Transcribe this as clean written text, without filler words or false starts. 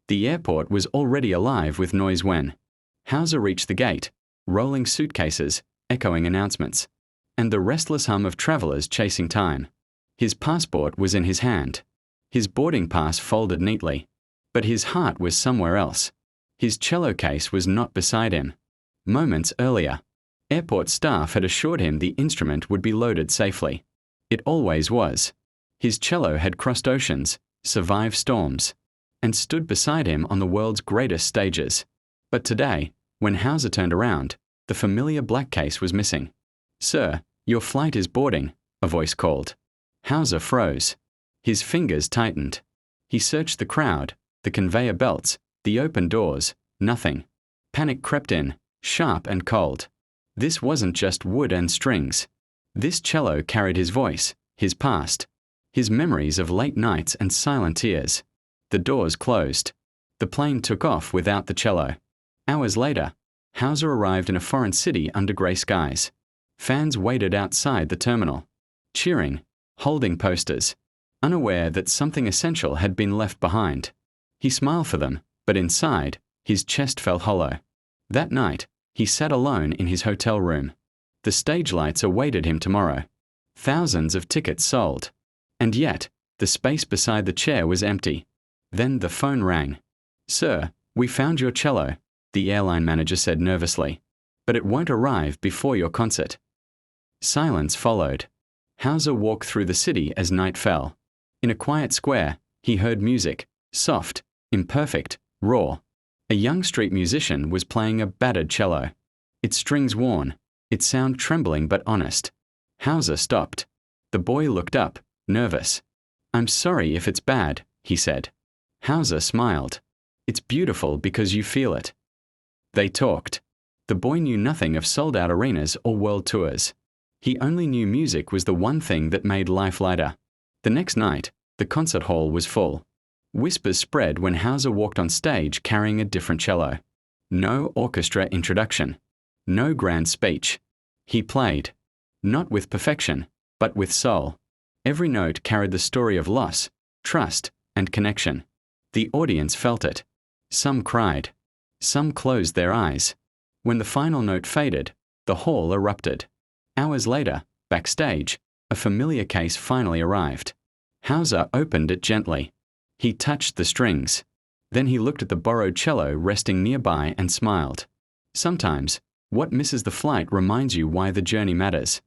The airport was already alive with noise when Hauser reached the gate, rolling suitcases, echoing announcements, and the restless hum of travelers chasing time. His passport was in his hand, his boarding pass folded neatly, but his heart was somewhere else. His cello case was not beside him. Moments earlier, airport staff had assured him the instrument would be loaded safely. It always was. His cello had crossed oceans, survived storms, and stood beside him on the world's greatest stages. But today, when Hauser turned around, the familiar black case was missing. "Sir, your flight is boarding," a voice called. Hauser froze. His fingers tightened. He searched the crowd, the conveyor belts, the open doors. Nothing. Panic crept in, sharp and cold. This wasn't just wood and strings. This cello carried his voice, his past, his memories of late nights and silent tears. The doors closed. The plane took off without the cello. Hours later, Hauser arrived in a foreign city under grey skies. Fans waited outside the terminal, cheering, holding posters, unaware that something essential had been left behind. He smiled for them, but inside, his chest felt hollow. That night, he sat alone in his hotel room. The stage lights awaited him tomorrow. Thousands of tickets sold. And yet, the space beside the chair was empty. Then the phone rang. "Sir, we found your cello," the airline manager said nervously, "but it won't arrive before your concert." Silence followed. Hauser walked through the city as night fell. In a quiet square, he heard music, soft, imperfect, raw. A young street musician was playing a battered cello. Its strings worn, its sound trembling but honest. Hauser stopped. The boy looked up, nervous. "I'm sorry if it's bad," he said. Hauser smiled. "It's beautiful because you feel it." They talked. The boy knew nothing of sold-out arenas or world tours. He only knew music was the one thing that made life lighter. The next night, the concert hall was full. Whispers spread when Hauser walked on stage carrying a different cello. No orchestra introduction. No grand speech. He played. Not with perfection, but with soul. Every note carried the story of loss, trust, and connection. The audience felt it. Some cried. Some closed their eyes. When the final note faded, the hall erupted. Hours later, backstage, a familiar case finally arrived. Hauser opened it gently. He touched the strings. Then he looked at the borrowed cello resting nearby and smiled. Sometimes, what misses the flight reminds you why the journey matters.